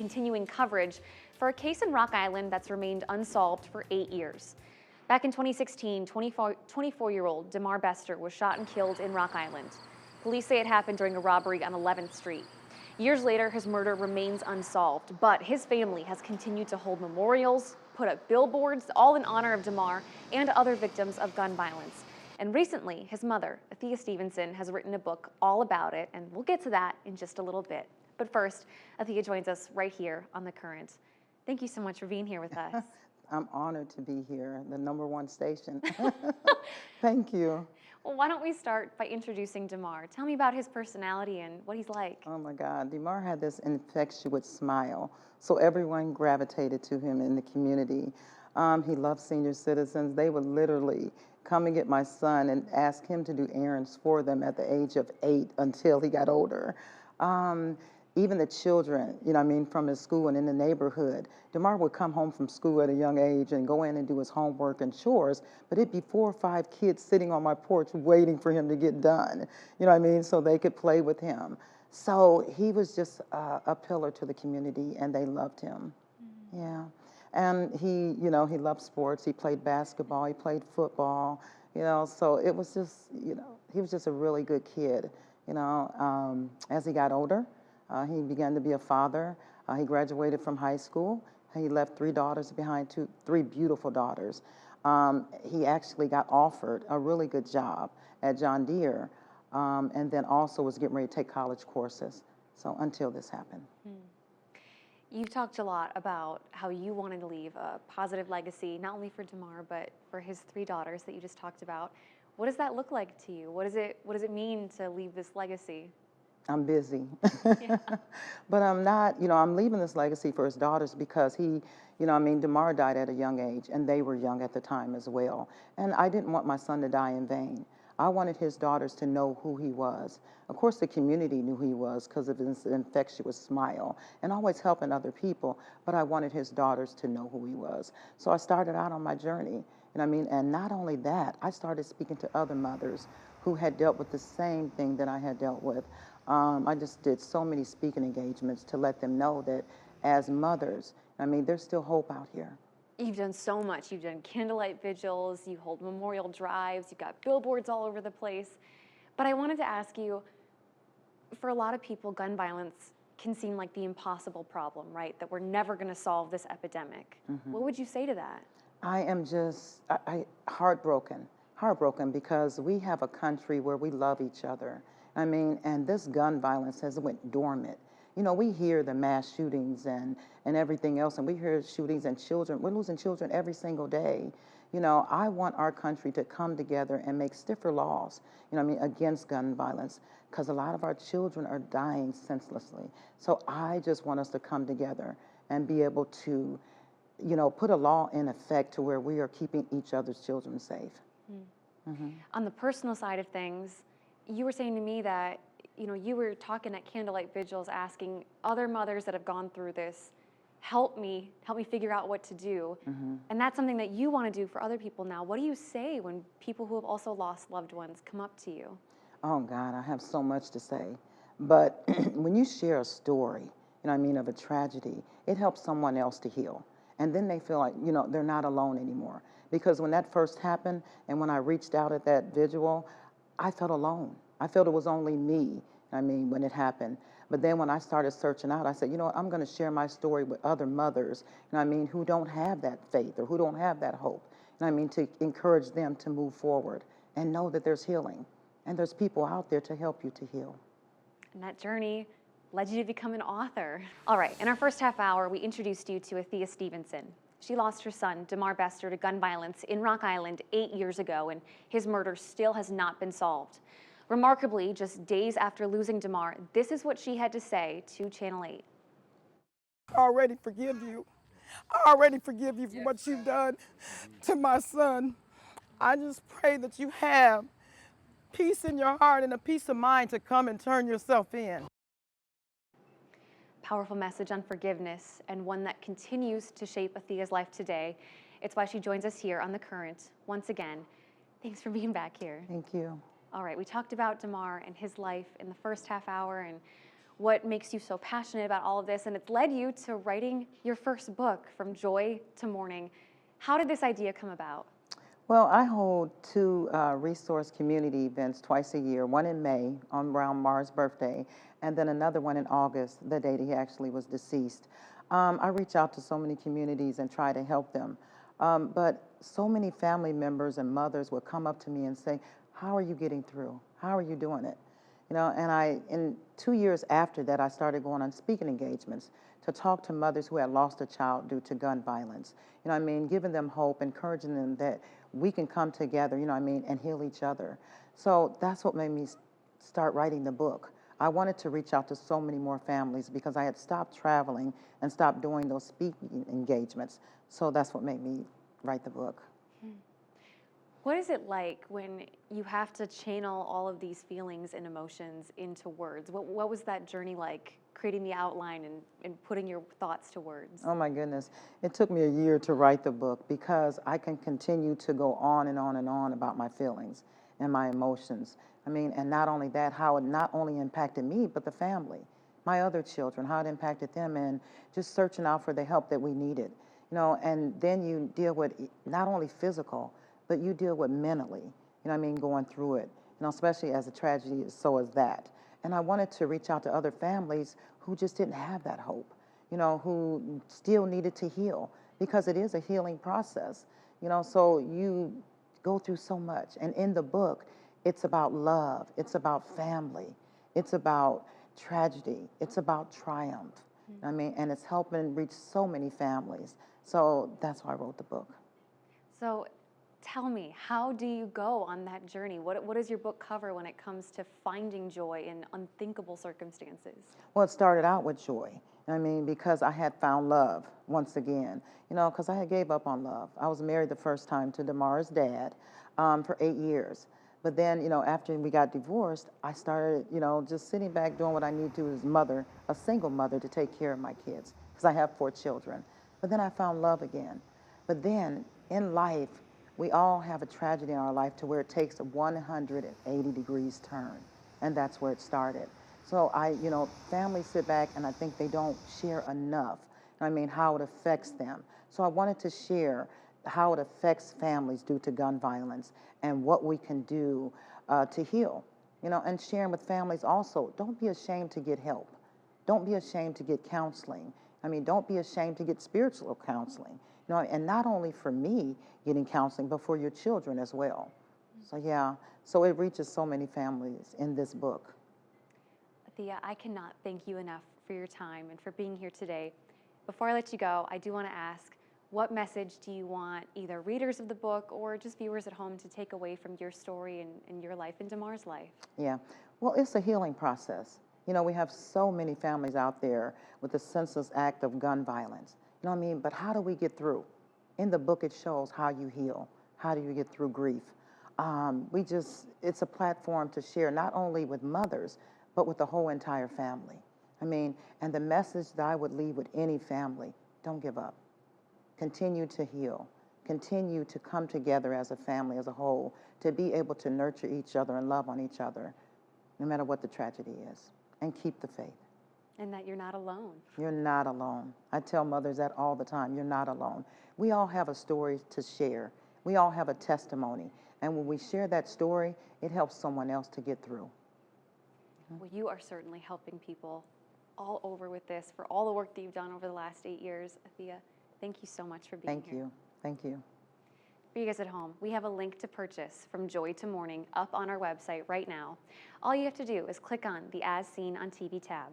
continuing coverage for a case in Rock Island that's remained unsolved for 8 years. Back in 2016, 24-year-old DeMar Bester was shot and killed in Rock Island. Police say it happened during a robbery on 11th Street. Years later, his murder remains unsolved, but his family has continued to hold memorials, put up billboards, all in honor of DeMar and other victims of gun violence. And recently, his mother, Othea Stevenson, has written a book all about it, and we'll get to that in just a little bit. But first, Othea joins us right here on The Current. Thank you so much for being here with us. I'm honored to be here, the #1 station. Thank you. Well, why don't we start by introducing DeMar? Tell me about his personality and what he's like. Oh my God, DeMar had this infectious smile, so everyone gravitated to him in the community. He loved senior citizens. They would literally come and get my son and ask him to do errands for them at the age of 8 until he got older. Even the children, from his school and in the neighborhood, DeMar would come home from school at a young age and go in and do his homework and chores, but it'd be 4 or 5 kids sitting on my porch waiting for him to get done, so they could play with him. So he was just a pillar to the community, and they loved him. Mm-hmm. Yeah. And he loved sports. He played basketball, he played football, so it was just, he was just a really good kid, as he got older. He began to be a father. He graduated from high school. He left 3 daughters behind, 3 beautiful daughters. He actually got offered a really good job at John Deere, and then also was getting ready to take college courses. So until this happened. You've talked a lot about how you wanted to leave a positive legacy, not only for DeMar, but for his 3 daughters that you just talked about. What does that look like to you? What does it mean to leave this legacy? I'm busy. Yeah. But I'm not, I'm leaving this legacy for his daughters because DeMar died at a young age, and they were young at the time as well. And I didn't want my son to die in vain. I wanted his daughters to know who he was. Of course, the community knew who he was because of his infectious smile and always helping other people, but I wanted his daughters to know who he was. So I started out on my journey, and not only that, I started speaking to other mothers who had dealt with the same thing that I had dealt with. I just did so many speaking engagements to let them know that as mothers, there's still hope out here. You've done so much. You've done candlelight vigils, you hold memorial drives, you've got billboards all over the place. But I wanted to ask you, for a lot of people, gun violence can seem like the impossible problem, right? That we're never going to solve this epidemic. Mm-hmm. What would you say to that? I am just heartbroken because we have a country where we love each other. And this gun violence has went dormant. We hear the mass shootings and everything else, and we hear shootings and children. We're losing children every single day. I want our country to come together and make stiffer laws, against gun violence, because a lot of our children are dying senselessly. So I just want us to come together and be able to, put a law in effect to where we are keeping each other's children safe. Mm-hmm. On the personal side of things, you were saying to me that, you were talking at candlelight vigils asking other mothers that have gone through this, help me figure out what to do. Mm-hmm. And that's something that you want to do for other people now. What do you say when people who have also lost loved ones come up to you? Oh God, I have so much to say. But when you share a story, of a tragedy, it helps someone else to heal. And then they feel like, they're not alone anymore. Because when that first happened, and when I reached out at that vigil, I felt alone. I felt it was only me, when it happened. But then when I started searching out, I said, I'm going to share my story with other mothers, who don't have that faith or who don't have that hope. To encourage them to move forward and know that there's healing. And there's people out there to help you to heal. And that journey led you to become an author. All right, in our first half hour, we introduced you to Othea Stevenson. She lost her son, DeMar Bester, to gun violence in Rock Island 8 years ago, and his murder still has not been solved. Remarkably, just days after losing DeMar, this is what she had to say to Channel 8. I already forgive you. I already forgive you for what you've done to my son. I just pray that you have peace in your heart and a peace of mind to come and turn yourself in. Powerful message on forgiveness, and one that continues to shape Othea's life today. It's why she joins us here on The Current once again. Thanks for being back here. Thank you. All right, we talked about DeMar and his life in the first half hour, and what makes you so passionate about all of this, and it's led you to writing your first book, From Joy to Mourning. How did this idea come about? Well, I hold two resource community events twice a year, one in May around Mars' birthday, and then another one in August, the day that he actually was deceased. I reach out to so many communities and try to help them. But so many family members and mothers would come up to me and say, how are you getting through? How are you doing it? You know, and in 2 years after that, I started going on speaking engagements to talk to mothers who had lost a child due to gun violence. You know what I mean? Giving them hope, encouraging them that we can come together, you know what I mean, and heal each other. So that's what made me start writing the book. I wanted to reach out to so many more families because I had stopped traveling and stopped doing those speaking engagements. So that's what made me write the book. What is it like when you have to channel all of these feelings and emotions into words? What was that journey like, creating the outline and putting your thoughts to words? Oh my goodness. It took me a year to write the book because I can continue to go on and on and on about my feelings and my emotions. I mean, and not only that, how it not only impacted me, but the family, my other children, how it impacted them, and just searching out for the help that we needed. You know, and then you deal with not only physical, but you deal with mentally, you know what I mean, going through it, you know, especially as a tragedy, so is that. And I wanted to reach out to other families who just didn't have that hope, you know, who still needed to heal, because it is a healing process, you know, so you go through so much. And in the book, it's about love, it's about family, it's about tragedy, it's about triumph. I mean, and it's helping reach so many families. So that's why I wrote the book. So tell me, how do you go on that journey? What does your book cover when it comes to finding joy in unthinkable circumstances? Well, it started out with joy. I mean, because I had found love once again, you know, because I had gave up on love. I was married the first time to Damar's dad for 8 years. But then, you know, after we got divorced, I started, you know, just sitting back doing what I need to as mother, a single mother, to take care of my kids, because I have 4 children. But then I found love again. But then in life, we all have a tragedy in our life to where it takes a 180 degrees turn, and that's where it started. So you know, families sit back and I think they don't share enough, I mean, how it affects them. So I wanted to share how it affects families due to gun violence and what we can do to heal, you know, and sharing with families also, don't be ashamed to get help. Don't be ashamed to get counseling. I mean, don't be ashamed to get spiritual counseling. You know, and not only for me getting counseling, but for your children as well. So yeah, so it reaches so many families in this book. Othea, I cannot thank you enough for your time and for being here today. Before I let you go, I do want to ask, what message do you want either readers of the book or just viewers at home to take away from your story and your life and Damar's life? Yeah, well, it's a healing process. You know, we have so many families out there with the senseless act of gun violence. You know what I mean? But how do we get through? In the book, it shows how you heal. How do you get through grief? It's a platform to share not only with mothers, but with the whole entire family. I mean, and the message that I would leave with any family, don't give up. Continue to heal. Continue to come together as a family, as a whole, to be able to nurture each other and love on each other, no matter what the tragedy is, and keep the faith. And that you're not alone. You're not alone. I tell mothers that all the time. You're not alone. We all have a story to share. We all have a testimony. And when we share that story, it helps someone else to get through. Well, you are certainly helping people all over with this for all the work that you've done over the last 8 years. Othea, thank you so much for being here. Thank you. Thank you. For you guys at home, we have a link to purchase From Joy to Mourning up on our website right now. All you have to do is click on the As Seen on TV tab.